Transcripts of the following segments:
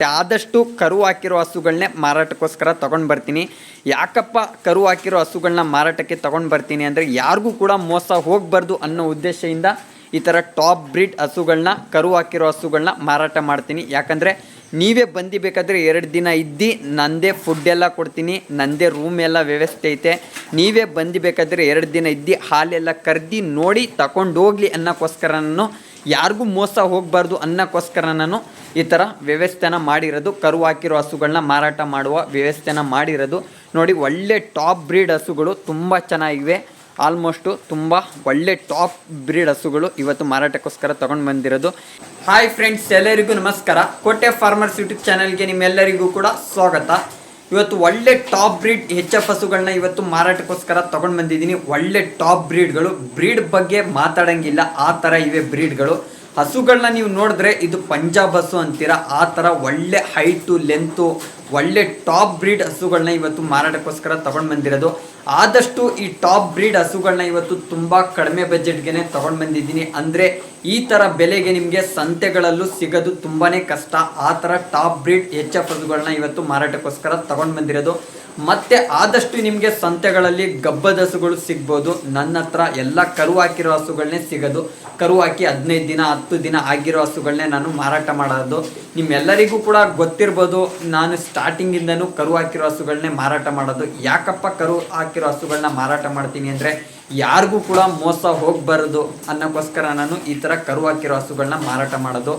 ಆದಷ್ಟು ಕರು ಹಾಕಿರೋ ಹಸುಗಳನ್ನೇ ಮಾರಾಟಕ್ಕೋಸ್ಕರ ತೊಗೊಂಡು ಬರ್ತೀನಿ. ಯಾಕಪ್ಪ ಕರು ಹಾಕಿರೋ ಹಸುಗಳನ್ನ ಮಾರಾಟಕ್ಕೆ ತೊಗೊಂಡು ಬರ್ತೀನಿ ಅಂದರೆ ಯಾರಿಗೂ ಕೂಡ ಮೋಸ ಹೋಗಬಾರ್ದು ಅನ್ನೋ ಉದ್ದೇಶದಿಂದ ಈ ಥರ ಟಾಪ್ ಬ್ರೀಡ್ ಹಸುಗಳನ್ನ ಕರು ಹಾಕಿರೋ ಹಸುಗಳನ್ನ ಮಾರಾಟ ಮಾಡ್ತೀನಿ. ಯಾಕಂದರೆ ನೀವೇ ಬೇಕಾದರೆ 2 ದಿನ ಇದ್ದು ನನ್ನದೇ ಫುಡ್ ಎಲ್ಲ ಕೊಡ್ತೀನಿ, ನನ್ನದೇ ರೂಮ್ ಎಲ್ಲ ವ್ಯವಸ್ಥೆ ಐತೆ. ನೀವೇ ಬೇಕಾದರೆ 2 ದಿನ ಇದ್ದು ಹಾಲೆಲ್ಲ ಕರೆದು ನೋಡಿ ತಗೊಂಡೋಗ್ಲಿ ಅನ್ನೋಕ್ಕೋಸ್ಕರ ನಾನು ಯಾರಿಗೂ ಮೋಸ ಹೋಗಬಾರ್ದು ಅನ್ನೋಕ್ಕೋಸ್ಕರ ನಾನು ಈ ಥರ ವ್ಯವಸ್ಥೆನ ಮಾಡಿರೋದು. ಕರು ಹಾಕಿರೋ ಹಸುಗಳನ್ನ ಮಾರಾಟ ಮಾಡುವ ವ್ಯವಸ್ಥೆನ ಮಾಡಿರೋದು. ನೋಡಿ, ಒಳ್ಳೆ ಟಾಪ್ ಬ್ರೀಡ್ ಹಸುಗಳು ತುಂಬ ಚೆನ್ನಾಗಿವೆ. ಆಲ್ಮೋಸ್ಟು ತುಂಬ ಒಳ್ಳೆ ಟಾಪ್ ಬ್ರೀಡ್ ಹಸುಗಳು ಇವತ್ತು ಮಾರಾಟಕ್ಕೋಸ್ಕರ ತೊಗೊಂಡು ಬಂದಿರೋದು. ಹಾಯ್ ಫ್ರೆಂಡ್ಸ್, ಎಲ್ಲರಿಗೂ ನಮಸ್ಕಾರ. ಕೋಟೆ ಫಾರ್ಮರ್ಸ್ ಯೂಟ್ಯೂಬ್ ಚಾನಲ್ಗೆ ನಿಮ್ಮೆಲ್ಲರಿಗೂ ಕೂಡ ಸ್ವಾಗತ. ಇವತ್ತು ಒಳ್ಳೆ ಟಾಪ್ ಬ್ರೀಡ್ HF ಹಸುಗಳನ್ನ ಇವತ್ತು ಮಾರಾಟಕ್ಕೋಸ್ಕರ ತೊಗೊಂಡು ಬಂದಿದ್ದೀನಿ. ಒಳ್ಳೆ ಟಾಪ್ ಬ್ರೀಡ್ಗಳು, ಬ್ರೀಡ್ ಬಗ್ಗೆ ಮಾತಾಡೋಂಗಿಲ್ಲ, ಆ ಥರ ಇವೆ ಬ್ರೀಡ್ಗಳು. ಹಸುಗಳನ್ನ ನೀವು ನೋಡಿದ್ರೆ ಇದು ಪಂಜಾಬ್ ಹಸು ಅಂತೀರ, ಆ ಥರ ಒಳ್ಳೆ ಹೈಟು ಲೆಂತು ಒಳ್ಳೆ ಟಾಪ್ ಬ್ರೀಡ್ ಹಸುಗಳನ್ನ ಇವತ್ತು ಮಾರಾಟಕ್ಕೋಸ್ಕರ ತೊಗೊಂಡು ಬಂದಿರೋದು. ಆದಷ್ಟು ಈ ಟಾಪ್ ಬ್ರೀಡ್ ಹಸುಗಳನ್ನ ಇವತ್ತು ತುಂಬ ಕಡಿಮೆ ಬಜೆಟ್ಗೆ ತೊಗೊಂಡು ಬಂದಿದ್ದೀನಿ. ಅಂದರೆ ಈ ಥರ ಬೆಲೆಗೆ ನಿಮಗೆ ಸಂತೆಗಳಲ್ಲೂ ಸಿಗೋದು ತುಂಬಾ ಕಷ್ಟ. ಆ ಥರ ಟಾಪ್ ಬ್ರೀಡ್ HF ಹಸುಗಳನ್ನ ಇವತ್ತು ಮಾರಾಟಕ್ಕೋಸ್ಕರ ತೊಗೊಂಡು ಬಂದಿರೋದು. ಮತ್ತು ಆದಷ್ಟು ನಿಮಗೆ ಸಂತೆಗಳಲ್ಲಿ ಗಬ್ಬದ ಹಸುಗಳು ಸಿಗ್ಬೋದು. ನನ್ನ ಹತ್ರ ಎಲ್ಲ ಕರು ಹಾಕಿರೋ ಹಸುಗಳನ್ನೇ ಸಿಗೋದು. ಕರು ಹಾಕಿ 15 ದಿನ 10 ದಿನ ಆಗಿರೋ ಹಸುಗಳನ್ನೇ ನಾನು ಮಾರಾಟ ಮಾಡೋದು. ನಿಮ್ಮೆಲ್ಲರಿಗೂ ಕೂಡ ಗೊತ್ತಿರ್ಬೋದು, ನಾನು ಸ್ಟಾರ್ಟಿಂಗಿಂದನೂ ಕರು ಹಾಕಿರೋ ಹಸುಗಳನ್ನೇ ಮಾರಾಟ ಮಾಡೋದು. ಯಾಕಪ್ಪ ಕರು ಹಾಕಿರೋ ಹಸುಗಳನ್ನ ಮಾರಾಟ ಮಾಡ್ತೀನಿ ಅಂದರೆ ಯಾರಿಗೂ ಕೂಡ ಮೋಸ ಹೋಗಬಾರ್ದು ಅನ್ನೋಕ್ಕೋಸ್ಕರ ನಾನು ಈ ಥರ ಕರು ಹಾಕಿರೋ ಹಸುಗಳನ್ನ ಮಾರಾಟ ಮಾಡೋದು.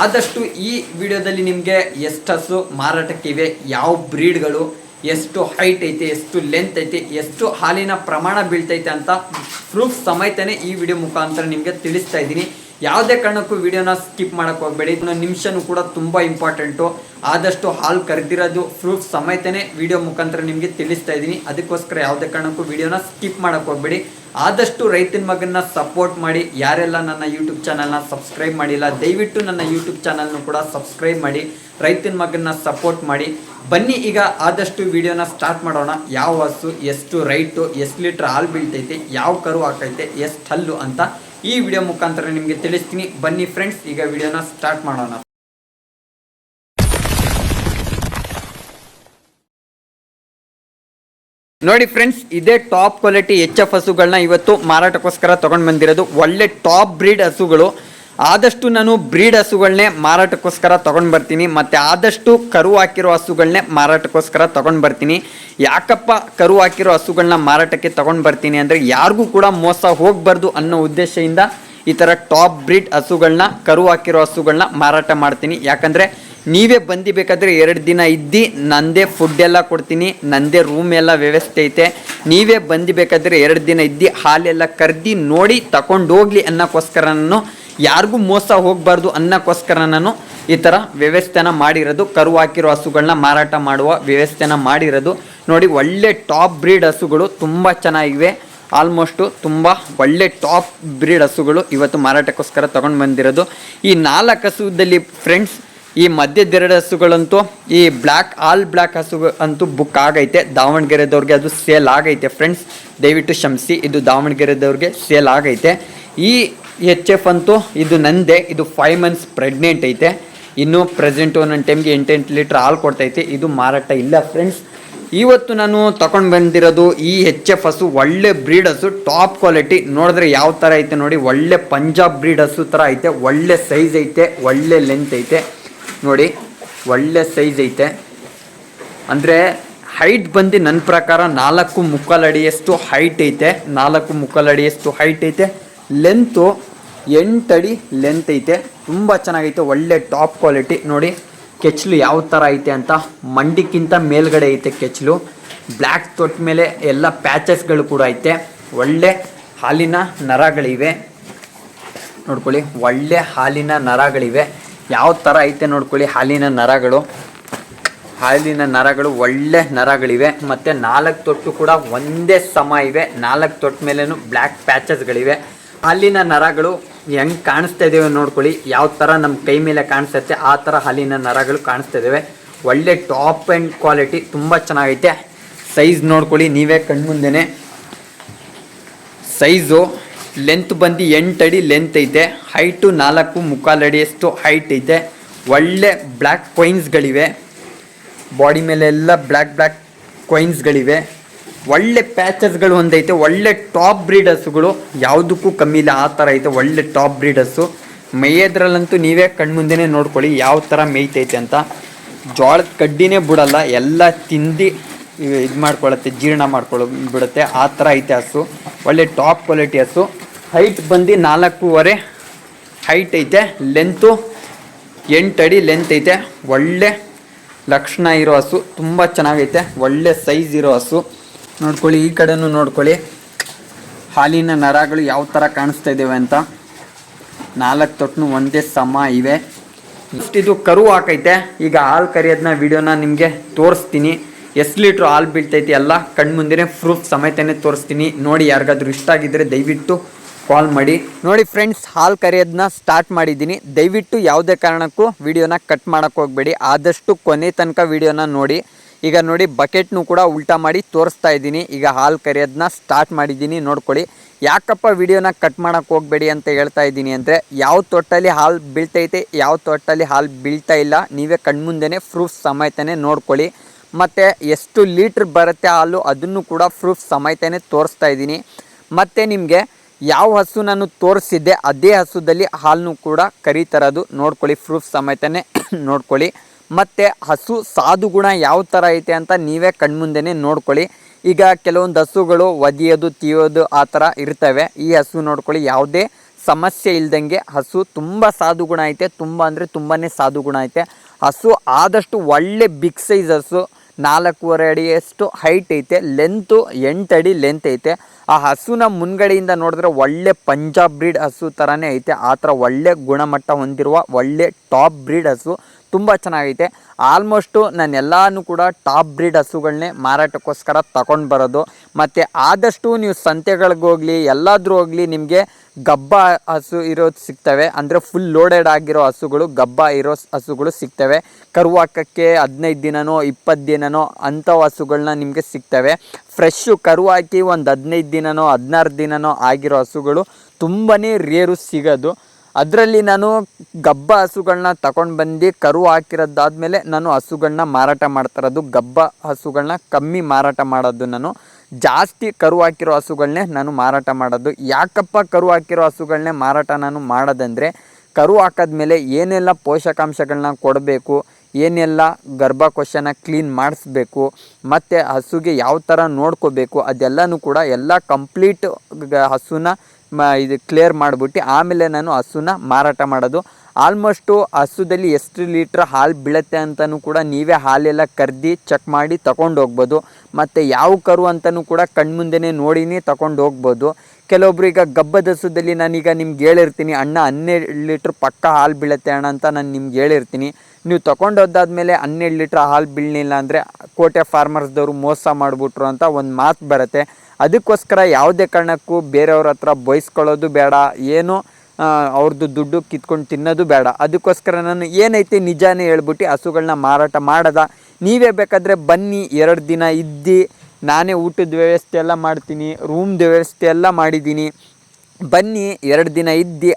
ಆದಷ್ಟು ಈ ವಿಡಿಯೋದಲ್ಲಿ ನಿಮಗೆ ಎಷ್ಟು ಹಸು ಮಾರಾಟಕ್ಕಿವೆ, ಯಾವ ಬ್ರೀಡ್ಗಳು, ಎಷ್ಟು ಹೈಟ್ ಐತೆ, ಎಷ್ಟು ಲೆಂತ್ ಐತೆ, ಎಷ್ಟು ಹಾಲಿನ ಪ್ರಮಾಣ ಬೀಳ್ತೈತೆ ಅಂತ ಪ್ರೂಫ್ ಸಮೇತನೇ ಈ ವಿಡಿಯೋ ಮುಖಾಂತರ ನಿಮಗೆ ತಿಳಿಸ್ತಾ ಇದ್ದೀನಿ. ಯಾವುದೇ ಕಾರಣಕ್ಕೂ ವಿಡಿಯೋನ ಸ್ಕಿಪ್ ಮಾಡೋಕ್ಕೆ ಹೋಗಬೇಡಿ. ಇನ್ನೊಂದು ನಿಮಿಷನೂ ಕೂಡ ತುಂಬ ಇಂಪಾರ್ಟೆಂಟು. ಆದಷ್ಟು ಹಾಲು ಕರೆದಿರೋದು ಪ್ರೂಫ್ ಸಮೇತನೇ ವಿಡಿಯೋ ಮುಖಾಂತರ ನಿಮಗೆ ತಿಳಿಸ್ತಾ ಇದ್ದೀನಿ. ಅದಕ್ಕೋಸ್ಕರ ಯಾವುದೇ ಕಾರಣಕ್ಕೂ ವಿಡಿಯೋನ ಸ್ಕಿಪ್ ಮಾಡೋಕ್ಕೆ ಹೋಗಬೇಡಿ. ಆದಷ್ಟು ರೈತನ ಮಗನ್ನ ಸಪೋರ್ಟ್ ಮಾಡಿ. ಯಾರೆಲ್ಲ ನನ್ನ ಯೂಟ್ಯೂಬ್ ಚಾನಲ್ನ ಸಬ್ಸ್ಕ್ರೈಬ್ ಮಾಡಿಲ್ಲ, ದಯವಿಟ್ಟು ನನ್ನ ಯೂಟ್ಯೂಬ್ ಚಾನಲ್ನು ಕೂಡ ಸಬ್ಸ್ಕ್ರೈಬ್ ಮಾಡಿ, ರೈತನ ಮಗನ್ನ ಸಪೋರ್ಟ್ ಮಾಡಿ. ಬನ್ನಿ ಈಗ ಆದಷ್ಟು ವಿಡಿಯೋನ ಸ್ಟಾರ್ಟ್ ಮಾಡೋಣ. ಯಾವ ಹಸು ಎಷ್ಟು ರೈಟು, ಎಷ್ಟು ಲೀಟ್ರ್ ಹಾಲು ಬೀಳ್ತೈತೆ, ಯಾವ ಕರು ಹಾಕೈತೆ, ಎಷ್ಟು ಹಲ್ಲು ಅಂತ ಈ ವಿಡಿಯೋ ಮುಖಾಂತರ ನಿಮಗೆ ತಿಳಿಸ್ತೀನಿ. ಬನ್ನಿ ಫ್ರೆಂಡ್ಸ್, ಈಗ ವಿಡಿಯೋನ ಸ್ಟಾರ್ಟ್ ಮಾಡೋಣ. ನೋಡಿ ಫ್ರೆಂಡ್ಸ್, ಇದೇ ಟಾಪ್ ಕ್ವಾಲಿಟಿ HF ಹಸುಗಳನ್ನ ಇವತ್ತು ಮಾರಾಟಕ್ಕೋಸ್ಕರ ತೊಗೊಂಡು ಬಂದಿರೋದು. ಒಳ್ಳೆ ಟಾಪ್ ಬ್ರೀಡ್ ಹಸುಗಳು. ಆದಷ್ಟು ನಾನು ಬ್ರೀಡ್ ಹಸುಗಳನ್ನೇ ಮಾರಾಟಕ್ಕೋಸ್ಕರ ತೊಗೊಂಡು ಬರ್ತೀನಿ. ಮತ್ತು ಆದಷ್ಟು ಕರು ಹಾಕಿರೋ ಹಸುಗಳನ್ನೇ ಮಾರಾಟಕ್ಕೋಸ್ಕರ ತೊಗೊಂಡು ಬರ್ತೀನಿ. ಯಾಕಪ್ಪ ಕರು ಹಾಕಿರೋ ಹಸುಗಳನ್ನ ಮಾರಾಟಕ್ಕೆ ತೊಗೊಂಡು ಬರ್ತೀನಿ ಅಂದರೆ ಯಾರಿಗೂ ಕೂಡ ಮೋಸ ಹೋಗಬಾರ್ದು ಅನ್ನೋ ಉದ್ದೇಶದಿಂದ ಈ ಥರ ಟಾಪ್ ಬ್ರೀಡ್ ಹಸುಗಳನ್ನ ಕರು ಹಾಕಿರೋ ಹಸುಗಳನ್ನ ಮಾರಾಟ ಮಾಡ್ತೀನಿ. ಯಾಕಂದರೆ ನೀವೇ ಬೇಕಾದರೆ 2 ದಿನ ಇದ್ದು ನನ್ನದೇ ಫುಡ್ ಎಲ್ಲ ಕೊಡ್ತೀನಿ, ನನ್ನದೇ ರೂಮ್ ಎಲ್ಲ ವ್ಯವಸ್ಥೆ ಐತೆ. ನೀವೇ ಬೇಕಾದರೆ 2 ದಿನ ಇದ್ದು ಹಾಲೆಲ್ಲ ಕರೆದು ನೋಡಿ ತಗೊಂಡೋಗ್ಲಿ ಅನ್ನೋಕ್ಕೋಸ್ಕರ ನಾನು ಯಾರಿಗೂ ಮೋಸ ಹೋಗಬಾರ್ದು ಅನ್ನೋಕ್ಕೋಸ್ಕರ ನಾನು ಈ ಥರ ವ್ಯವಸ್ಥೆನ ಮಾಡಿರೋದು. ಕರು ಹಾಕಿರೋ ಹಸುಗಳನ್ನ ಮಾರಾಟ ಮಾಡುವ ವ್ಯವಸ್ಥೆನ ಮಾಡಿರೋದು. ನೋಡಿ, ಒಳ್ಳೆ ಟಾಪ್ ಬ್ರೀಡ್ ಹಸುಗಳು ತುಂಬ ಚೆನ್ನಾಗಿವೆ. ಆಲ್ಮೋಸ್ಟು ತುಂಬ ಒಳ್ಳೆ ಟಾಪ್ ಬ್ರೀಡ್ ಹಸುಗಳು ಇವತ್ತು ಮಾರಾಟಕ್ಕೋಸ್ಕರ ತೊಗೊಂಡು ಬಂದಿರೋದು. ಈ 4 ಹಸುದಲ್ಲಿ ಫ್ರೆಂಡ್ಸ್, ಈ ಮಧ್ಯದೆರಡು ಹಸುಗಳಂತೂ ಈ ಆಲ್ ಬ್ಲ್ಯಾಕ್ ಹಸು ಅಂತೂ ಬುಕ್ ಆಗೈತೆ. ದಾವಣಗೆರೆದವ್ರಿಗೆ ಅದು ಸೇಲ್ ಆಗೈತೆ ಫ್ರೆಂಡ್ಸ್, ದಯವಿಟ್ಟು ಕ್ಷಮಿಸಿ. ಇದು ದಾವಣಗೆರೆದವ್ರಿಗೆ ಸೇಲ್ ಆಗೈತೆ. ಈ HF ಅಂತೂ ಇದು ನಂದೇ. ಇದು 5 ಮಂತ್ಸ್ ಪ್ರೆಗ್ನೆಂಟ್ ಐತೆ. ಇನ್ನೂ ಪ್ರೆಸೆಂಟು ನನ್ನ ಟೈಮ್ಗೆ 8 ಲೀಟ್ರ್ ಹಾಲು ಕೊಡ್ತೈತೆ. ಇದು ಮಾರಾಟ ಇಲ್ಲ ಫ್ರೆಂಡ್ಸ್. ಇವತ್ತು ನಾನು ತಗೊಂಡು ಬಂದಿರೋದು ಈ HF ಹಸು. ಒಳ್ಳೆ ಬ್ರೀಡ್ ಹಸು, ಟಾಪ್ ಕ್ವಾಲಿಟಿ. ನೋಡಿದ್ರೆ ಯಾವ ಥರ ಐತೆ ನೋಡಿ, ಒಳ್ಳೆ ಪಂಜಾಬ್ ಬ್ರೀಡ್ ಹಸು ಥರ ಐತೆ. ಒಳ್ಳೆ ಸೈಜ್ ಐತೆ, ಒಳ್ಳೆ ಲೆಂತ್ ಐತೆ. ನೋಡಿ, ಒಳ್ಳೆ ಸೈಜ್ ಐತೆ. ಅಂದರೆ ಹೈಟ್ ಬಂದು ನನ್ನ ಪ್ರಕಾರ 4.25 ಅಡಿಯಷ್ಟು ಹೈಟ್ ಐತೆ. 4.25 ಅಡಿಯಷ್ಟು ಹೈಟ್ ಐತೆ. ಲೆಂತು 8 ಅಡಿ ಲೆಂತ್ ಐತೆ. ತುಂಬ ಚೆನ್ನಾಗೈತೆ, ಒಳ್ಳೆ ಟಾಪ್ ಕ್ವಾಲಿಟಿ. ನೋಡಿ ಕೆಚ್ಚಲು ಯಾವ ಥರ ಐತೆ ಅಂತ, ಮಂಡಿಕ್ಕಿಂತ ಮೇಲ್ಗಡೆ ಐತೆ ಕೆಚ್ಚಲು. ಬ್ಲ್ಯಾಕ್ ತೊಟ್ಟ ಮೇಲೆ ಎಲ್ಲ ಪ್ಯಾಚಸ್ಗಳು ಕೂಡ ಐತೆ. ಒಳ್ಳೆ ಹಾಲಿನ ನರಗಳಿವೆ ನೋಡ್ಕೊಳ್ಳಿ, ಒಳ್ಳೆ ಹಾಲಿನ ನರಗಳಿವೆ. ಯಾವ ಥರ ಐತೆ ನೋಡ್ಕೊಳ್ಳಿ ಹಾಲಿನ ನರಗಳು. ಒಳ್ಳೆ ನರಗಳಿವೆ. ಮತ್ತು 4 ತೊಟ್ಟು ಕೂಡ ಒಂದೇ ಸಮ ಇವೆ. 4 ತೊಟ್ಟ ಮೇಲೇನು ಬ್ಲ್ಯಾಕ್ ಪ್ಯಾಚಸ್ಗಳಿವೆ. ಹಾಲಿನ ನರಗಳು ಹೆಂಗೆ ಕಾಣಿಸ್ತಾ ಇದ್ದೇವೆ ನೋಡ್ಕೊಳ್ಳಿ, ಯಾವ ಥರ ನಮ್ಮ ಕೈ ಮೇಲೆ ಕಾಣಿಸುತ್ತೆ ಆ ಥರ ಹಾಲಿನ ನರಗಳು ಕಾಣಿಸ್ತಾ ಇದ್ದಾವೆ. ಒಳ್ಳೆ ಟಾಪ್ ಆ್ಯಂಡ್ ಕ್ವಾಲಿಟಿ, ತುಂಬ ಚೆನ್ನಾಗೈತೆ. ಸೈಜ್ ನೋಡ್ಕೊಳ್ಳಿ ನೀವೇ ಕಣ್ಮುಂದೆನೇ. ಸೈಜು ಲೆಂತ್ ಬಂದು 8 ಅಡಿ ಲೆಂತ್ ಐತೆ. ಹೈಟು 4.25 ಅಡಿಯಷ್ಟು ಹೈಟ್ ಐತೆ. ಒಳ್ಳೆ ಬ್ಲ್ಯಾಕ್ ಕೊಯಿನ್ಸ್ಗಳಿವೆ, ಬಾಡಿ ಮೇಲೆ ಎಲ್ಲ ಬ್ಲ್ಯಾಕ್ ಕೊಯಿನ್ಸ್ಗಳಿವೆ, ಒಳ್ಳೆ ಪ್ಯಾಚಸ್ಗಳು ಒಂದೈತೆ, ಒಳ್ಳೆ ಟಾಪ್ ಬ್ರೀಡ್ ಹಸುಗಳು, ಯಾವುದಕ್ಕೂ ಕಮ್ಮಿ ಇಲ್ಲ, ಆ ಥರ ಐತೆ. ಒಳ್ಳೆ ಟಾಪ್ ಬ್ರೀಡ್ ಹಸು. ಮೇಯೋದ್ರಲ್ಲಂತೂ ನೀವೇ ಕಣ್ಮುಂದೆನೇ ನೋಡ್ಕೊಳ್ಳಿ ಯಾವ ಥರ ಮೇಯ್ತೈತೆ ಅಂತ. ಜೋಳದ ಕಡ್ಡಿನೇ ಬಿಡಲ್ಲ, ಎಲ್ಲ ತಿಂದು ಇದು ಮಾಡ್ಕೊಳ್ಳುತ್ತೆ, ಜೀರ್ಣ ಬಿಡುತ್ತೆ, ಆ ಥರ ಐತೆ ಹಸು. ಒಳ್ಳೆ ಟಾಪ್ ಕ್ವಾಲಿಟಿ ಹಸು. ಹೈಟ್ ಬಂದು 4.5 ಹೈಟ್ ಐತೆ, ಲೆಂತು 8 ಅಡಿ ಲೆಂತ್ ಐತೆ. ಒಳ್ಳೆ ಲಕ್ಷಣ ಇರೋ ಹಸು, ತುಂಬ ಚೆನ್ನಾಗೈತೆ, ಒಳ್ಳೆ ಸೈಜ್ ಇರೋ ಹಸು. ನೋಡ್ಕೊಳ್ಳಿ, ಈ ಕಡೆನೂ ನೋಡ್ಕೊಳ್ಳಿ ಹಾಲಿನ ನರಗಳು ಯಾವ ಥರ ಕಾಣಿಸ್ತಾ ಇದ್ದೇವೆ ಅಂತ. 4 ತೊಟ್ಟನು ಒಂದೇ ಸಮ ಇವೆ. ಇದು ಕರು ಹಾಕೈತೆ. ಈಗ ಹಾಲು ಕರಿಯೋದನ್ನ ವಿಡಿಯೋನ ನಿಮಗೆ ತೋರಿಸ್ತೀನಿ. ಎಷ್ಟು ಲೀಟ್ರ್ ಹಾಲು ಬೀಳ್ತೈತಿ ಎಲ್ಲ ಕಣ್ಮುಂದೆ ಪ್ರೂಫ್ ಸಮೇತನೇ ತೋರಿಸ್ತೀನಿ. ನೋಡಿ, ಯಾರಿಗಾದ್ರೂ ಇಷ್ಟ ಆಗಿದ್ದರೆ ದಯವಿಟ್ಟು ಕಾಲ್ ಮಾಡಿ. ನೋಡಿ ಫ್ರೆಂಡ್ಸ್, ಹಾಲು ಕರಿಯೋದನ್ನ ಸ್ಟಾರ್ಟ್ ಮಾಡಿದ್ದೀನಿ. ದಯವಿಟ್ಟು ಯಾವುದೇ ಕಾರಣಕ್ಕೂ ವಿಡಿಯೋನ ಕಟ್ ಮಾಡೋಕ್ಕೆ ಹೋಗಬೇಡಿ, ಆದಷ್ಟು ಕೊನೆ ತನಕ ವಿಡಿಯೋನ ನೋಡಿ. ಈಗ ನೋಡಿ, ಬಕೆಟ್ನು ಕೂಡ ಉಲ್ಟಾ ಮಾಡಿ ತೋರಿಸ್ತಾ ಇದ್ದೀನಿ. ಈಗ ಹಾಲು ಕರಿಯೋದನ್ನ ಸ್ಟಾರ್ಟ್ ಮಾಡಿದ್ದೀನಿ, ನೋಡ್ಕೊಳ್ಳಿ. ಯಾಕಪ್ಪ ವಿಡಿಯೋನ ಕಟ್ ಮಾಡೋಕ್ಕೆ ಹೋಗಬೇಡಿ ಅಂತ ಹೇಳ್ತಾ ಇದ್ದೀನಿ ಅಂದರೆ, ಯಾವ ತೊಟ್ಟಲ್ಲಿ ಹಾಲು ಬೀಳ್ತೈತೆ, ಯಾವ ತೊಟ್ಟಲ್ಲಿ ಹಾಲು ಬೀಳ್ತಾ ಇಲ್ಲ, ನೀವೇ ಕಣ್ಮುಂದೆ ಪ್ರೂಫ್ ಸಮೇತನೇ ನೋಡ್ಕೊಳ್ಳಿ. ಮತ್ತು ಎಷ್ಟು ಲೀಟ್ರ್ ಬರುತ್ತೆ ಹಾಲು ಅದನ್ನು ಕೂಡ ಪ್ರೂಫ್ ಸಮೇತನೇ ತೋರಿಸ್ತಾ ಇದ್ದೀನಿ. ಮತ್ತು ನಿಮಗೆ ಯಾವ ಹಸು ನಾನು ತೋರಿಸಿದ್ದೆ ಅದೇ ಹಸುದಲ್ಲಿ ಹಾಲನ್ನು ಕೂಡ ಕರೀತರೋದು ನೋಡ್ಕೊಳ್ಳಿ, ಪ್ರೂಫ್ ಸಮೇತನೇ ನೋಡ್ಕೊಳ್ಳಿ. ಮತ್ತು ಹಸು ಸಾಧು ಗುಣ ಯಾವ ಥರ ಐತೆ ಅಂತ ನೀವೇ ಕಣ್ಮುಂದೆನೇ ನೋಡ್ಕೊಳ್ಳಿ. ಈಗ ಕೆಲವೊಂದು ಹಸುಗಳು ಒದಿಯೋದು ತೀಯೋದು ಆ ಥರ ಇರ್ತವೆ. ಈ ಹಸು ನೋಡ್ಕೊಳ್ಳಿ, ಯಾವುದೇ ಸಮಸ್ಯೆ ಇಲ್ದಂಗೆ ಹಸು ತುಂಬ ಸಾಧು ಗುಣ ಐತೆ, ತುಂಬ ಅಂದರೆ ತುಂಬಾ ಸಾಧು ಗುಣ ಐತೆ ಹಸು. ಆದಷ್ಟು ಒಳ್ಳೆ ಬಿಗ್ ಸೈಜ್ ಹಸು, 4.5 ಅಡಿಯಷ್ಟು ಹೈಟ್ ಐತೆ, ಲೆಂತು 8 ಅಡಿ ಲೆಂತ್ ಐತೆ. ಆ ಹಸುನ ಮುನ್ಗಡೆಯಿಂದ ನೋಡಿದ್ರೆ ಒಳ್ಳೆ ಪಂಜಾಬ್ ಬ್ರೀಡ್ ಹಸು ಥರನೇ ಐತೆ. ಆ ಥರ ಒಳ್ಳೆ ಗುಣಮಟ್ಟ ಹೊಂದಿರುವ ಒಳ್ಳೆ ಟಾಪ್ ಬ್ರೀಡ್ ಹಸು, ತುಂಬ ಚೆನ್ನಾಗೈತೆ. ಆಲ್ಮೋಸ್ಟು ನಾನೆಲ್ಲನೂ ಕೂಡ ಟಾಪ್ ಬ್ರೀಡ್ ಹಸುಗಳನ್ನೇ ಮಾರಾಟಕ್ಕೋಸ್ಕರ ತಗೊಂಡು ಬರೋದು. ಮತ್ತು ಆದಷ್ಟು ನೀವು ಸಂತೆಗಳಿಗೋಗಲಿ ಎಲ್ಲಾದರೂ ಹೋಗಲಿ ನಿಮಗೆ ಗಬ್ಬ ಹಸು ಇರೋದು ಸಿಗ್ತವೆ. ಅಂದರೆ ಫುಲ್ ಲೋಡೆಡ್ ಆಗಿರೋ ಹಸುಗಳು, ಗಬ್ಬ ಇರೋ ಹಸುಗಳು ಸಿಗ್ತವೆ. ಕರು ಹಾಕೋಕ್ಕೆ 15 ದಿನನೋ 20 ದಿನನೋ ಅಂಥ ಹಸುಗಳನ್ನ ನಿಮಗೆ ಸಿಗ್ತವೆ. ಫ್ರೆಶ್ಶು ಕರು ಹಾಕಿ ಒಂದು 15 ದಿನನೋ 16 ದಿನನೋ ಆಗಿರೋ ಹಸುಗಳು ತುಂಬಾ ರೇರು ಸಿಗೋದು. ಅದರಲ್ಲಿ ನಾನು ಗಬ್ಬ ಹಸುಗಳನ್ನ ತಗೊಂಡು ಬಂದು ಕರು ಹಾಕಿರೋದಾದ್ಮೇಲೆ ನಾನು ಹಸುಗಳನ್ನ ಮಾರಾಟ ಮಾಡ್ತಿರೋದು. ಗಬ್ಬ ಹಸುಗಳನ್ನ ಕಮ್ಮಿ ಮಾರಾಟ ಮಾಡೋದು, ನಾನು ಜಾಸ್ತಿ ಕರು ಹಾಕಿರೋ ಹಸುಗಳನ್ನೇ ನಾನು ಮಾರಾಟ ಮಾಡೋದು. ಯಾಕಪ್ಪ ಕರು ಹಾಕಿರೋ ಹಸುಗಳನ್ನೇ ಮಾರಾಟ ನಾನು ಮಾಡೋದಂದರೆ, ಕರು ಹಾಕಿದ್ಮೇಲೆ ಏನೆಲ್ಲ ಪೋಷಕಾಂಶಗಳನ್ನ ಕೊಡಬೇಕು, ಏನೆಲ್ಲ ಗರ್ಭಕೋಶನ ಕ್ಲೀನ್ ಮಾಡಿಸ್ಬೇಕು, ಮತ್ತು ಹಸುಗೆ ಯಾವ ಥರ ನೋಡ್ಕೋಬೇಕು, ಅದೆಲ್ಲನೂ ಕೂಡ ಎಲ್ಲ ಕಂಪ್ಲೀಟ್ ಹಸುನ ಇದು ಕ್ಲಿಯರ್ ಮಾಡಿಬಿಟ್ಟು ಆಮೇಲೆ ನಾನು ಹಸುನ ಮಾರಾಟ ಮಾಡೋದು. ಆಲ್ಮೋಸ್ಟು ಹಸುದಲ್ಲಿ ಎಷ್ಟು ಲೀಟ್ರ್ ಹಾಲು ಬೀಳುತ್ತೆ ಅಂತಲೂ ಕೂಡ ನೀವೇ ಹಾಲೆಲ್ಲ ಕರೆದು ಚೆಕ್ ಮಾಡಿ ತಗೊಂಡು ಹೋಗ್ಬೋದು. ಮತ್ತು ಯಾವ ಕರು ಅಂತಲೂ ಕೂಡ ಕಣ್ಮುಂದೆನೇ ನೋಡಿನೇ ತಗೊಂಡು ಹೋಗ್ಬೋದು. ಕೆಲವೊಬ್ರು ಈಗ ಗಬ್ಬದ ಹಸುದಲ್ಲಿ ನಾನೀಗ ನಿಮ್ಗೆ ಹೇಳಿರ್ತೀನಿ, ಅಣ್ಣ 12 ಲೀಟ್ರ್ ಪಕ್ಕ ಹಾಲು ಬೀಳುತ್ತೆ ಅಣ್ಣ ಅಂತ ನಾನು ನಿಮ್ಗೆ ಹೇಳಿರ್ತೀನಿ. ನೀವು ತೊಗೊಂಡು ಹೋದಾದ್ಮೇಲೆ 12 ಲೀಟ್ರ್ ಹಾಲು ಬೀಳಲಿಲ್ಲ ಅಂದರೆ ಕೋಟೆ ಫಾರ್ಮರ್ಸ್ದವರು ಮೋಸ ಮಾಡಿಬಿಟ್ರು ಅಂತ ಒಂದು ಮಾತು ಬರುತ್ತೆ. ಅದಕ್ಕೋಸ್ಕರ ಯಾವುದೇ ಕಾರಣಕ್ಕೂ ಬೇರೆಯವ್ರ ಹತ್ರ ಬಯಸ್ಕೊಳ್ಳೋದು ಬೇಡ, ಏನು ಅವ್ರದ್ದು ದುಡ್ಡು ಕಿತ್ಕೊಂಡು ತಿನ್ನೋದು ಬೇಡ. ಅದಕ್ಕೋಸ್ಕರ ನಾನು ಏನೈತೆ ನಿಜಾನೇ ಹೇಳ್ಬಿಟ್ಟು ಹಸುಗಳನ್ನ ಮಾರಾಟ ಮಾಡೋದ. ನೀವೇ ಬೇಕಾದರೆ ಬನ್ನಿ, 2 ದಿನ ಇದ್ದು ನಾನೇ ಊಟದ ವ್ಯವಸ್ಥೆ ಎಲ್ಲ ಮಾಡ್ತೀನಿ, ರೂಮ್ದ ವ್ಯವಸ್ಥೆ ಎಲ್ಲ ಮಾಡಿದ್ದೀನಿ. ಬನ್ನಿ, 2 ದಿನ ಇದ್ದು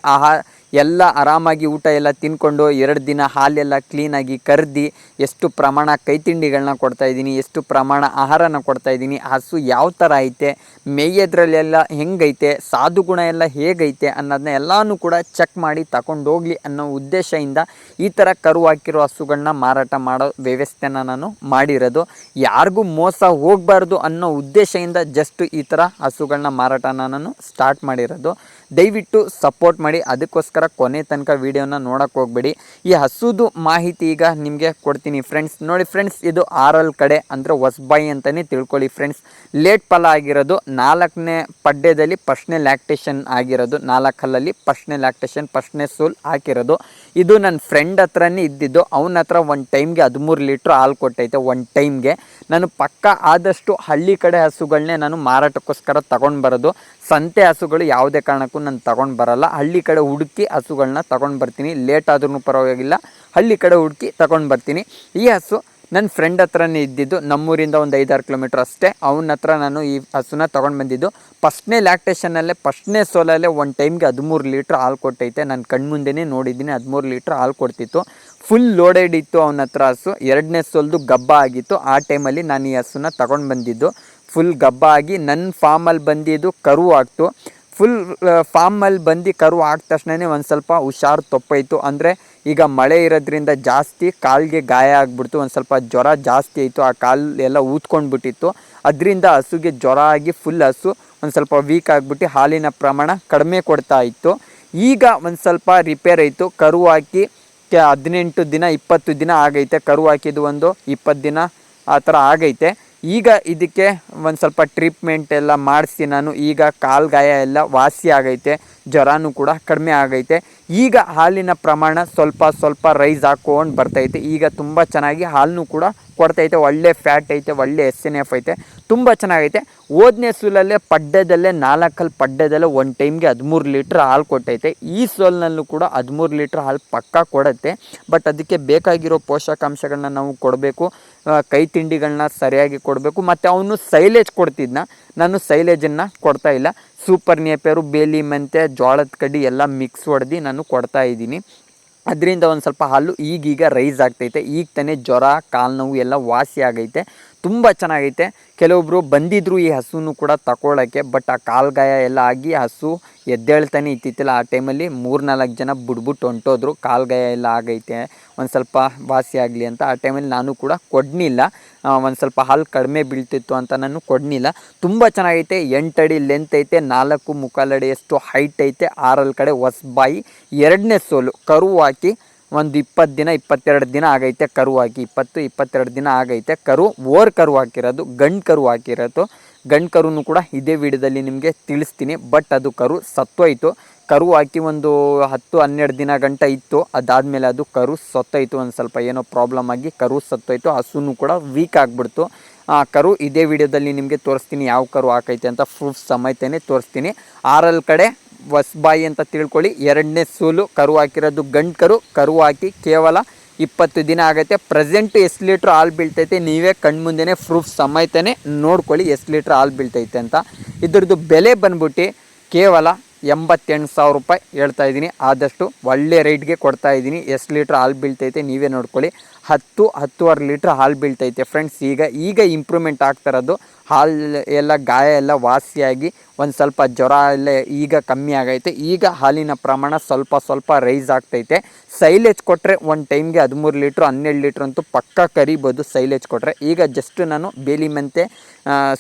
ಎಲ್ಲ ಆರಾಮಾಗಿ ಊಟ ಎಲ್ಲ ತಿನ್ಕೊಂಡು 2 ದಿನ ಹಾಲೆಲ್ಲ ಕ್ಲೀನಾಗಿ ಕರೆದು ಎಷ್ಟು ಪ್ರಮಾಣ ಕೈ ತಿಂಡಿಗಳನ್ನ ಕೊಡ್ತಾಯಿದ್ದೀನಿ, ಎಷ್ಟು ಪ್ರಮಾಣ ಆಹಾರನ ಕೊಡ್ತಾಯಿದ್ದೀನಿ, ಹಸು ಯಾವ ಥರ ಐತೆ, ಮೇಯೋದ್ರಲ್ಲೆಲ್ಲ ಹೆಂಗೈತೆ, ಸಾಧು ಗುಣ ಎಲ್ಲ ಹೇಗೈತೆ ಅನ್ನೋದನ್ನ ಎಲ್ಲನೂ ಕೂಡ ಚೆಕ್ ಮಾಡಿ ತಗೊಂಡೋಗ್ಲಿ ಅನ್ನೋ ಉದ್ದೇಶದಿಂದ ಈ ಥರ ಕರು ಹಾಕಿರೋ ಹಸುಗಳನ್ನ ಮಾರಾಟ ಮಾಡೋ ವ್ಯವಸ್ಥೆನ ನಾನು ಮಾಡಿರೋದು. ಯಾರಿಗೂ ಮೋಸ ಹೋಗಬಾರ್ದು ಅನ್ನೋ ಉದ್ದೇಶದಿಂದ ಜಸ್ಟ್ ಈ ಥರ ಹಸುಗಳನ್ನ ಮಾರಾಟನ ನಾನು ಸ್ಟಾರ್ಟ್ ಮಾಡಿರೋದು. ದಯವಿಟ್ಟು ಸಪೋರ್ಟ್ ಮಾಡಿ. ಅದಕ್ಕೋಸ್ಕರ ಕೊನೆ ತನಕ ವೀಡಿಯೋನ ನೋಡೋಕ್ಕೆ ಹೋಗಬೇಡಿ. ಈ ಹಸುದು ಮಾಹಿತಿ ಈಗ ನಿಮಗೆ ಕೊಡ್ತೀನಿ ಫ್ರೆಂಡ್ಸ್. ನೋಡಿ ಫ್ರೆಂಡ್ಸ್, ಇದು ಆರಲ್ ಕಡೆ ಅಂದರೆ ಹೊಸಬಾಯಿ ಅಂತಲೇ ತಿಳ್ಕೊಳ್ಳಿ ಫ್ರೆಂಡ್ಸ್. ಲೇಟ್ ಫಲ ಆಗಿರೋದು, 4ನೇ ಪಡ್ಡೆದಲ್ಲಿ ಫಸ್ಟ್ನೇ ಲ್ಯಾಕ್ಟೇಷನ್ ಆಗಿರೋದು, 4 ಹಲ್ಲಲ್ಲಿ ಫಸ್ಟ್ನೇ ಲ್ಯಾಕ್ಟೇಷನ್ ಫಸ್ಟ್ನೇ ಸೋಲ್ ಹಾಕಿರೋದು. ಇದು ನನ್ನ ಫ್ರೆಂಡ್ ಹತ್ರನೇ ಇದ್ದಿದ್ದು. ಅವನ ಹತ್ರ ಒಂದು ಟೈಮ್ಗೆ 13 ಲೀಟ್ರ್ ಹಾಲು ಕೊಟ್ಟೈತೆ ಒಂದು ಟೈಮ್ಗೆ. ನಾನು ಪಕ್ಕ ಆದಷ್ಟು ಹಳ್ಳಿ ಕಡೆ ಹಸುಗಳನ್ನೇ ನಾನು ಮಾರಾಟಕ್ಕೋಸ್ಕರ ತಗೊಂಡು ಬರೋದು. ಸಂತೆ ಹಸುಗಳು ಯಾವುದೇ ಕಾರಣಕ್ಕೂ ನಾನು ತಗೊಂಡು ಬರಲ್ಲ. ಹಳ್ಳಿ ಕಡೆ ಹುಡುಕಿ ಹಸುಗಳನ್ನ ತಗೊಂಡು ಬರ್ತೀನಿ. ಲೇಟ್ ಆದ್ರೂ ಪರವಾಗಿಲ್ಲ, ಹಳ್ಳಿ ಕಡೆ ಹುಡುಕಿ ತಗೊಂಡು ಬರ್ತೀನಿ. ಈ ಹಸು ನನ್ನ ಫ್ರೆಂಡ್ ಹತ್ರನೇ ಇದ್ದಿದ್ದು, ನಮ್ಮೂರಿಂದ ಒಂದು 5-6 ಕಿಲೋಮೀಟ್ರ್ ಅಷ್ಟೇ. ಅವನ ಹತ್ರ ನಾನು ಈ ಹಸುನ ತೊಗೊಂಡು ಬಂದಿದ್ದು. ಫಸ್ಟ್ನೇ ಲ್ಯಾಕ್ಟೇಷನಲ್ಲೇ ಫಸ್ಟ್ನೇ ಸೋಲಲ್ಲೇ ಒಂದು ಟೈಮ್ಗೆ 13 ಲೀಟ್ರ್ ಹಾಲು ಕೊಟ್ಟೈತೆ. ನಾನು ಕಣ್ಮುಂದೆನೇ ನೋಡಿದ್ದೀನಿ, 13 ಲೀಟ್ರ್ ಹಾಲು ಕೊಡ್ತಿತ್ತು. ಫುಲ್ ಲೋಡೆಡ್ ಇತ್ತು ಅವನ ಹತ್ರ ಹಸು. 2ನೇ ಸೋಲ್ದು ಗಬ್ಬ ಆಗಿತ್ತು. ಆ ಟೈಮಲ್ಲಿ ನಾನು ಈ ಹಸುನ ತೊಗೊಂಡು ಬಂದಿದ್ದು. ಫುಲ್ ಗಬ್ಬ ಆಗಿ ನನ್ನ ಫಾರ್ಮಲ್ಲಿ ಬಂದಿದ್ದು ಕರು ಆಗ್ತು. ಫುಲ್ ಫಾರ್ಮಲ್ಲಿ ಬಂದು ಕರು ಆದ ತಕ್ಷಣವೇ ಒಂದು ಸ್ವಲ್ಪ ಹುಷಾರು ತಪ್ಪಾಯಿತು. ಅಂದರೆ ಈಗ ಮಳೆ ಇರೋದ್ರಿಂದ ಜಾಸ್ತಿ ಕಾಲಿಗೆ ಗಾಯ ಆಗಿಬಿಡ್ತು. ಒಂದು ಸ್ವಲ್ಪ ಜ್ವರ ಜಾಸ್ತಿ ಆಯಿತು. ಆ ಕಾಲು ಎಲ್ಲ ಊದ್ಕೊಂಡ್ಬಿಟ್ಟಿತ್ತು. ಅದರಿಂದ ಹಸುಗೆ ಜ್ವರ ಆಗಿ ಫುಲ್ ಹಸು ಒಂದು ಸ್ವಲ್ಪ ವೀಕ್ ಆಗಿಬಿಟ್ಟು ಹಾಲಿನ ಪ್ರಮಾಣ ಕಡಿಮೆ ಕೊಡ್ತಾ ಇತ್ತು. ಈಗ ಒಂದು ಸ್ವಲ್ಪ ರಿಪೇರ್ ಆಯಿತು. ಕರು ಹಾಕಿ 18 ದಿನ 20 ದಿನ ಆಗೈತೆ. ಕರು ಹಾಕಿದ್ದು ಒಂದು 20 ದಿನ ಆ ಥರ ಆಗೈತೆ. ಈಗ ಇದಕ್ಕೆ ಒಂದು ಸ್ವಲ್ಪ ಟ್ರೀಟ್ಮೆಂಟ್ ಎಲ್ಲ ಮಾಡಿಸಿ ನಾನು ಈಗ ಕಾಲು ಗಾಯ ಎಲ್ಲ ವಾಸಿ ಆಗೈತೆ. ಜ್ವರನೂ ಕೂಡ ಕಡಿಮೆ ಆಗೈತೆ. ಈಗ ಹಾಲಿನ ಪ್ರಮಾಣ ಸ್ವಲ್ಪ ರೈಸ್ ಹಾಕ್ಕೊಂಡು ಬರ್ತೈತೆ. ಈಗ ತುಂಬ ಚೆನ್ನಾಗಿ ಹಾಲನ್ನು ಕೂಡ ಕೊಡ್ತೈತೆ. ಒಳ್ಳೆ ಫ್ಯಾಟ್ ಐತೆ, ಒಳ್ಳೆ SNF ಐತೆ, ತುಂಬ ಚೆನ್ನಾಗೈತೆ. ಹೋದನೇ ಸೋಲಲ್ಲೇ ಪಡ್ಡದಲ್ಲೇ 4 ಪಡ್ಡದಲ್ಲೇ ಒಂದು ಟೈಮ್ಗೆ 13 ಲೀಟ್ರ್ ಹಾಲು ಕೊಟ್ಟೈತೆ. ಈ ಸೋಲ್ನಲ್ಲೂ ಕೂಡ 13 ಲೀಟ್ರ್ ಹಾಲು ಪಕ್ಕಾ ಕೊಡುತ್ತೆ. ಬಟ್ ಅದಕ್ಕೆ ಬೇಕಾಗಿರೋ ಪೋಷಕಾಂಶಗಳನ್ನ ನಾವು ಕೊಡಬೇಕು. ಕೈ ತಿಂಡಿಗಳನ್ನ ಸರಿಯಾಗಿ ಕೊಡಬೇಕು. ಮತ್ತು ಅವನು ಸೈಲೇಜ್ ಕೊಡ್ತಿದ್ನ, ನಾನು ಸೈಲೇಜನ್ನು ಕೊಡ್ತಾಯಿಲ್ಲ. ಸೂಪರ್ ನೇಪಿಯರು, ಬೇಲಿ ಮೆಂತೆ, ಜೋಳದ ಕಡ್ಡಿ ಎಲ್ಲ ಮಿಕ್ಸ್ ಹೊಡೆದು ನಾನು ಕೊಡ್ತಾಯಿದ್ದೀನಿ. ಅದರಿಂದ ಒಂದು ಸ್ವಲ್ಪ ಹಾಲು ಈಗೀಗ ರೈಸ್ ಆಗ್ತೈತೆ. ಈಗ ತಾನೇ ಜ್ವರ, ಕಾಲು ನೋವು ಎಲ್ಲ ವಾಸಿ ಆಗೈತೆ. ತುಂಬ ಚೆನ್ನಾಗೈತೆ. ಕೆಲವೊಬ್ಬರು ಬಂದಿದ್ದರು ಈ ಹಸುನು ಕೂಡ ತಗೊಳ್ಳೋಕ್ಕೆ. ಬಟ್ ಆ ಕಾಲು ಗಾಯ ಎಲ್ಲ ಆಗಿ ಹಸು ಎದ್ದೇಳ್ತಾನೆ ಇತ್ತಿತ್ತಿಲ್ಲ. ಆ ಟೈಮಲ್ಲಿ 3-4 ಜನ ಬಿಡ್ಬಿಟ್ಟು ಹೊಂಟೋದ್ರು. ಕಾಲು ಗಾಯ ಎಲ್ಲ ಆಗೈತೆ, ಒಂದು ಸ್ವಲ್ಪ ವಾಸಿ ಆಗಲಿ ಅಂತ. ಆ ಟೈಮಲ್ಲಿ ನಾನು ಕೂಡ ಕೊಡಲಿಲ್ಲ. ಒಂದು ಸ್ವಲ್ಪ ಹಾಲು ಕಡಿಮೆ ಬೀಳ್ತಿತ್ತು ಅಂತ ನಾನು ಕೊಡಲಿಲ್ಲ. ತುಂಬ ಚೆನ್ನಾಗೈತೆ. 8 ಅಡಿ ಲೆಂತ್ ಐತೆ, 4.25 ಅಡಿಯಷ್ಟು ಹೈಟ್ ಐತೆ. 6 ಕಡೆ ಹೊಸಬಾಯಿ. 2ನೇ ಸೋಲು ಕರು ಹಾಕಿ ಒಂದು 20 ದಿನ 22 ದಿನ ಆಗೈತೆ. ಕರು ಹಾಕಿ 20-22 ದಿನ ಆಗೈತೆ. ಕರು ಕರು ಹಾಕಿರೋದು, ಗಂಡು ಕರು ಹಾಕಿರೋದು. ಗಂಡು ಕರುನು ಕೂಡ ಇದೇ ವಿಡಿಯೋದಲ್ಲಿ ನಿಮಗೆ ತಿಳಿಸ್ತೀನಿ. ಬಟ್ ಅದು ಕರು ಸತ್ತೋಯ್ತು. ಕರು ಹಾಕಿ ಒಂದು 10-12 ದಿನ ಗಂಟ ಇತ್ತು. ಅದಾದಮೇಲೆ ಅದು ಕರು ಸತ್ತೋಯ್ತು. ಒಂದು ಸ್ವಲ್ಪ ಏನೋ ಪ್ರಾಬ್ಲಮ್ ಆಗಿ ಕರು ಸತ್ತೋಯ್ತು. ಹಸುನು ಕೂಡ ವೀಕ್ ಆಗಿಬಿಡ್ತು. ಕರು ಇದೇ ವಿಡಿಯೋದಲ್ಲಿ ನಿಮಗೆ ತೋರಿಸ್ತೀನಿ ಯಾವ ಕರು ಹಾಕೈತೆ ಅಂತ. ಪ್ರೂಫ್ ಸಮೇತನೇ ತೋರಿಸ್ತೀನಿ. 6 ಕಡೆ ಹೊಸಬಾಯಿ ಅಂತ ತಿಳ್ಕೊಳ್ಳಿ. 2ನೇ ಸೋಲು ಕರು ಹಾಕಿರೋದು ಗಂಡು ಕರು. ಕರು ಹಾಕಿ ಕೇವಲ 20 ದಿನ ಆಗೈತೆ. ಪ್ರೆಸೆಂಟ್ ಎಷ್ಟು ಲೀಟ್ರ್ ಹಾಲು ಬೀಳ್ತೈತೆ ನೀವೇ ಕಣ್ಮುಂದೆನೇ ಪ್ರೂಫ್ ಸಮೇತನೇ ನೋಡ್ಕೊಳ್ಳಿ ಎಷ್ಟು ಲೀಟ್ರ್ ಹಾಲು ಬೀಳ್ತೈತೆ ಅಂತ. ಇದ್ರದ್ದು ಬೆಲೆ ಬಂದ್ಬಿಟ್ಟು ಕೇವಲ 88,000 ರೂಪಾಯಿ ಹೇಳ್ತಾ ಇದ್ದೀನಿ. ಆದಷ್ಟು ಒಳ್ಳೆ ರೇಟ್ಗೆ ಕೊಡ್ತಾ ಇದ್ದೀನಿ. ಎಷ್ಟು ಲೀಟ್ರ್ ಹಾಲು ಬೀಳ್ತೈತೆ ನೀವೇ ನೋಡ್ಕೊಳ್ಳಿ. 10-10.5 ಲೀಟ್ರ್ ಹಾಲು ಬೀಳ್ತೈತೆ ಫ್ರೆಂಡ್ಸ್. ಈಗ ಇಂಪ್ರೂವ್ಮೆಂಟ್ ಆಗ್ತಿರೋದು. ಹಾಲು ಎಲ್ಲ ಗಾಯ ಎಲ್ಲ ವಾಸಿಯಾಗಿ ಒಂದು ಸ್ವಲ್ಪ ಜ್ವರ ಎಲ್ಲ ಈಗ ಕಮ್ಮಿ ಆಗೈತೆ. ಈಗ ಹಾಲಿನ ಪ್ರಮಾಣ ಸ್ವಲ್ಪ ರೈಸ್ ಆಗ್ತೈತೆ. ಸೈಲೇಜ್ ಕೊಟ್ಟರೆ ಒಂದು ಟೈಮ್ಗೆ 13 ಲೀಟ್ರ್ 12 ಲೀಟ್ರ್ ಅಂತೂ ಪಕ್ಕಾ ಕರಿಬೋದು ಸೈಲೇಜ್ ಕೊಟ್ಟರೆ. ಈಗ ಜಸ್ಟ್ ನಾನು ಬೇಲಿ ಮೆಂತೆ,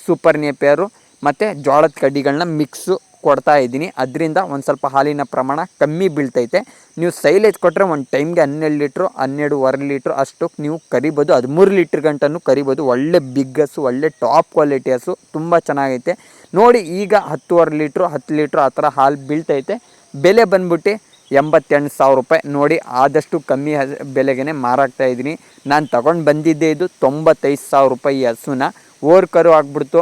ಸೂಪರ್ ನೇಪಿಯರು ಮತ್ತು ಜೋಳದ ಕಡ್ಡಿಗಳನ್ನ ಮಿಕ್ಸು ಕೊಡ್ತಾ ಇದ್ದೀನಿ. ಅದರಿಂದ ಒಂದು ಸ್ವಲ್ಪ ಹಾಲಿನ ಪ್ರಮಾಣ ಕಮ್ಮಿ ಬೀಳ್ತೈತೆ. ನೀವು ಸೈಲೇಜ್ ಕೊಟ್ಟರೆ ಒಂದು ಟೈಮ್ಗೆ 12 ಲೀಟ್ರು 12.25 ಲೀಟ್ರ್ ಅಷ್ಟು ನೀವು ಕರಿಬೋದು. 13 ಲೀಟ್ರ್ ಗಂಟನೂ ಕರಿಬೋದು. ಒಳ್ಳೆ ಬಿಗ್ ಹಸು, ಒಳ್ಳೆ ಟಾಪ್ ಕ್ವಾಲಿಟಿ ಹಸು, ತುಂಬ ಚೆನ್ನಾಗೈತೆ ನೋಡಿ. ಈಗ 10.25 ಲೀಟ್ರು 10 ಲೀಟ್ರು ಆ ಥರ ಹಾಲು ಬೀಳ್ತೈತೆ. ಬೆಲೆ ಬಂದ್ಬಿಟ್ಟು 88,000 ರೂಪಾಯಿ ನೋಡಿ. ಆದಷ್ಟು ಕಮ್ಮಿ ಬೆಲೆಗೆ ಮಾರಾಕ್ತಾ ಇದ್ದೀನಿ. ನಾನು ತಗೊಂಡು ಬಂದಿದ್ದೆ ಇದು 95,000 ರೂಪಾಯಿ ಈ ಹಸುನ. ಕರು ಆಗಿಬಿಡ್ತು.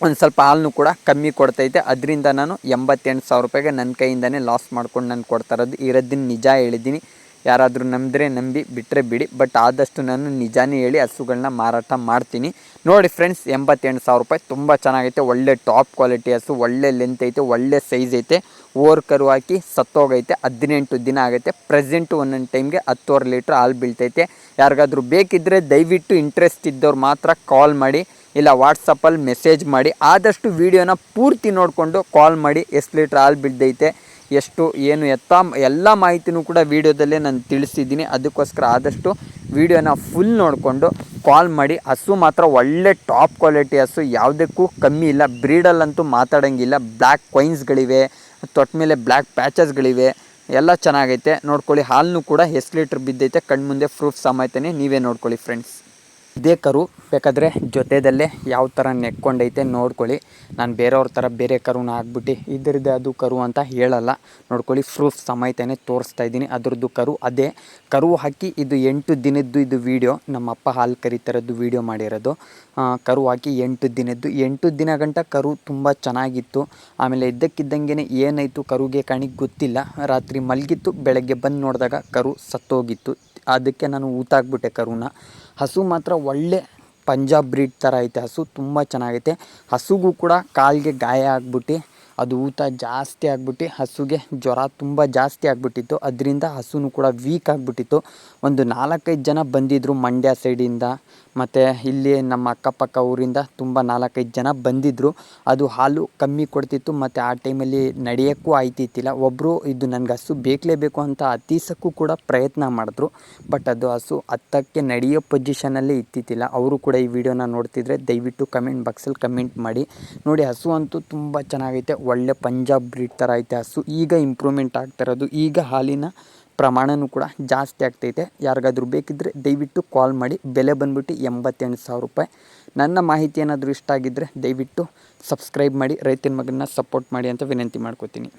ಒಂದು ಸ್ವಲ್ಪ ಹಾಲನ್ನು ಕೂಡ ಕಮ್ಮಿ ಕೊಡ್ತೈತೆ. ಅದರಿಂದ ನಾನು 88,000 ರೂಪಾಯಿಗೆ ನನ್ನ ಕೈಯಿಂದನೇ ಲಾಸ್ ಮಾಡ್ಕೊಂಡು ನಾನು ಕೊಡ್ತಾ ಇರೋದನ್ನ ನಿಜ ಹೇಳಿದ್ದೀನಿ. ಯಾರಾದರೂ ನಂಬಿದ್ರೆ ನಂಬಿ, ಬಿಟ್ಟರೆ ಬಿಡಿ. ಬಟ್ ಆದಷ್ಟು ನಾನು ನಿಜಾನೇ ಹೇಳಿ ಹಸುಗಳನ್ನ ಮಾರಾಟ ಮಾಡ್ತೀನಿ ನೋಡಿ ಫ್ರೆಂಡ್ಸ್. 88,000 ರೂಪಾಯಿ ತುಂಬ ಚೆನ್ನಾಗೈತೆ. ಒಳ್ಳೆ ಟಾಪ್ ಕ್ವಾಲಿಟಿ ಹಸು, ಒಳ್ಳೆ ಲೆಂತ್ ಐತೆ, ಒಳ್ಳೆ ಸೈಜ್ ಐತೆ. ಕರು ಹಾಕಿ ಸತ್ತೋಗೈತೆ. 18 ದಿನ ಆಗೈತೆ. ಪ್ರೆಸೆಂಟು ಒಂದೊಂದು ಟೈಮ್ಗೆ 10.25 ಲೀಟ್ರ್ ಹಾಲು ಬೀಳ್ತೈತೆ. ಯಾರಿಗಾದ್ರೂ ಬೇಕಿದ್ದರೆ ದಯವಿಟ್ಟು ಇಂಟ್ರೆಸ್ಟ್ ಇದ್ದವ್ರು ಮಾತ್ರ ಕಾಲ್ ಮಾಡಿ, ಇಲ್ಲ ವಾಟ್ಸಪ್ಪಲ್ಲಿ ಮೆಸೇಜ್ ಮಾಡಿ. ಆದಷ್ಟು ವೀಡಿಯೋನ ಪೂರ್ತಿ ನೋಡಿಕೊಂಡು ಕಾಲ್ ಮಾಡಿ. ಎಷ್ಟು ಲೀಟ್ರ್ ಹಾಲು ಬಿದ್ದೈತೆ, ಎಷ್ಟು ಏನು ಎಲ್ಲ ಮಾಹಿತಿನೂ ಕೂಡ ವೀಡಿಯೋದಲ್ಲೇ ನಾನು ತಿಳಿಸಿದ್ದೀನಿ. ಅದಕ್ಕೋಸ್ಕರ ಆದಷ್ಟು ವೀಡಿಯೋನ ಫುಲ್ ನೋಡಿಕೊಂಡು ಕಾಲ್ ಮಾಡಿ. ಹಸು ಮಾತ್ರ ಒಳ್ಳೆ ಟಾಪ್ ಕ್ವಾಲಿಟಿ ಹಸು, ಯಾವುದಕ್ಕೂ ಕಮ್ಮಿ ಇಲ್ಲ. ಬ್ರೀಡಲ್ಲಂತೂ ಮಾತಾಡೋಂಗಿಲ್ಲ. ಬ್ಲ್ಯಾಕ್ ಕ್ವೈನ್ಸ್ಗಳಿವೆ, ತೊಟ್ಟ ಮೇಲೆ ಬ್ಲ್ಯಾಕ್ ಪ್ಯಾಚಸ್ಗಳಿವೆ, ಎಲ್ಲ ಚೆನ್ನಾಗೈತೆ ನೋಡ್ಕೊಳ್ಳಿ. ಹಾಲನ್ನು ಕೂಡ ಎಷ್ಟು ಲೀಟ್ರ್ ಬಿದ್ದೈತೆ ಕಣ್ಮುಂದೆ ಪ್ರೂಫ್ ಸಮೇತನೇ ನೀವೇ ನೋಡ್ಕೊಳ್ಳಿ ಫ್ರೆಂಡ್ಸ್. ಇದೇ ಕರು ಬೇಕಾದರೆ ಜೊತೆಯಲ್ಲೇ ಯಾವ ಥರ ನೆಕ್ಕೊಂಡೈತೆ ನೋಡ್ಕೊಳ್ಳಿ. ನಾನು ಬೇರೆಯವ್ರ ಥರ ಬೇರೆ ಕರುನ ಹಾಕ್ಬಿಟ್ಟು ಇದ್ರದ್ದು ಅದು ಕರು ಅಂತ ಹೇಳಲ್ಲ. ನೋಡ್ಕೊಳ್ಳಿ, ಪ್ರೂಫ್ ಸಮೇತನೇ ತೋರಿಸ್ತಾ ಇದ್ದೀನಿ. ಅದ್ರದ್ದು ಕರು ಅದೇ. ಕರು ಹಾಕಿ ಇದು 8 ದಿನದ್ದು ಇದು ವೀಡಿಯೋ. ನಮ್ಮಪ್ಪ ಹಾಲು ಕರಿತಾರದ್ದು ವೀಡಿಯೋ ಮಾಡಿರೋದು. ಕರು ಹಾಕಿ 8 ದಿನದ್ದು. 8 ದಿನ ಗಂಟ ಕರು ತುಂಬ ಚೆನ್ನಾಗಿತ್ತು. ಆಮೇಲೆ ಇದ್ದಕ್ಕಿದ್ದಂಗೆ ಏನಾಯಿತು ಕರುಗೆ ಕಣಿಗೆ ಗೊತ್ತಿಲ್ಲ. ರಾತ್ರಿ ಮಲಗಿತ್ತು, ಬೆಳಗ್ಗೆ ಬಂದು ನೋಡಿದಾಗ ಕರು ಸತ್ತೋಗಿತ್ತು. ಅದಕ್ಕೆ ನಾನು ಊತಾಕ್ಬಿಟ್ಟೆ ಕರುನ. ಹಸು ಮಾತ್ರ ಒಳ್ಳೆ ಪಂಜಾಬ್ ಬ್ರೀಡ್ ಥರ ಐತೆ ಹಸು, ತುಂಬ ಚೆನ್ನಾಗೈತೆ. ಹಸುಗೂ ಕೂಡ ಕಾಲಿಗೆ ಗಾಯ ಆಗ್ಬಿಟ್ಟು ಅದು ಊತ ಜಾಸ್ತಿ ಆಗ್ಬಿಟ್ಟು ಹಸುಗೆ ಜ್ವರ ತುಂಬ ಜಾಸ್ತಿ ಆಗಿಬಿಟ್ಟಿತ್ತು. ಅದರಿಂದ ಹಸುನು ಕೂಡ ವೀಕ್ ಆಗಿಬಿಟ್ಟಿತ್ತು. ಒಂದು 4-5 ಜನ ಬಂದಿದ್ದರು ಮಂಡ್ಯ ಸೈಡಿಂದ, ಮತ್ತು ಇಲ್ಲಿ ನಮ್ಮ ಅಕ್ಕಪಕ್ಕ ಊರಿಂದ ತುಂಬ 4-5 ಜನ ಬಂದಿದ್ದರು. ಅದು ಹಾಲು ಕಮ್ಮಿ ಕೊಡ್ತಿತ್ತು, ಮತ್ತು ಆ ಟೈಮಲ್ಲಿ ನಡೆಯೋಕ್ಕೂ ಆಯ್ತಿತ್ತಿಲ್ಲ. ಒಬ್ಬರು ಇದು ನನಗೆ ಹಸು ಬೇಕಲೇಬೇಕು ಅಂತ ಹತ್ತಿಸೋಕ್ಕೂ ಕೂಡ ಪ್ರಯತ್ನ ಮಾಡಿದ್ರು, ಬಟ್ ಅದು ಹಸು ಹತ್ತಕ್ಕೆ ನಡೆಯೋ ಪೊಸಿಷನಲ್ಲಿ ಇತ್ತಿತ್ತಿಲ್ಲ. ಅವರು ಕೂಡ ಈ ವಿಡಿಯೋನ ನೋಡ್ತಿದ್ರೆ ದಯವಿಟ್ಟು ಕಮೆಂಟ್ ಬಾಕ್ಸಲ್ಲಿ ಕಮೆಂಟ್ ಮಾಡಿ. ನೋಡಿ, ಹಸು ಅಂತೂ ತುಂಬ ಚೆನ್ನಾಗೈತೆ, ಒಳ್ಳೆ ಪಂಜಾಬ್ ಬ್ರೀಡ್ ಥರ ಐತೆ ಹಸು. ಈಗ ಇಂಪ್ರೂವ್ಮೆಂಟ್ ಆಗ್ತಿರೋದು, ಈಗ ಹಾಲಿನ ಪ್ರಮಾಣವೂ ಕೂಡ ಜಾಸ್ತಿ ಆಗ್ತೈತೆ. ಯಾರಿಗಾದ್ರೂ ಬೇಕಿದ್ದರೆ ದಯವಿಟ್ಟು ಕಾಲ್ ಮಾಡಿ. ಬೆಲೆ ಬಂದ್ಬಿಟ್ಟು 88,000 ರೂಪಾಯಿ. ನನ್ನ ಮಾಹಿತಿ ಏನಾದರೂ ಇಷ್ಟ ಆಗಿದ್ದರೆ ದಯವಿಟ್ಟು ಸಬ್ಸ್ಕ್ರೈಬ್ ಮಾಡಿ, ರೈತನ ಮಗನ ಸಪೋರ್ಟ್ ಮಾಡಿ ಅಂತ ವಿನಂತಿ ಮಾಡ್ಕೋತೀನಿ.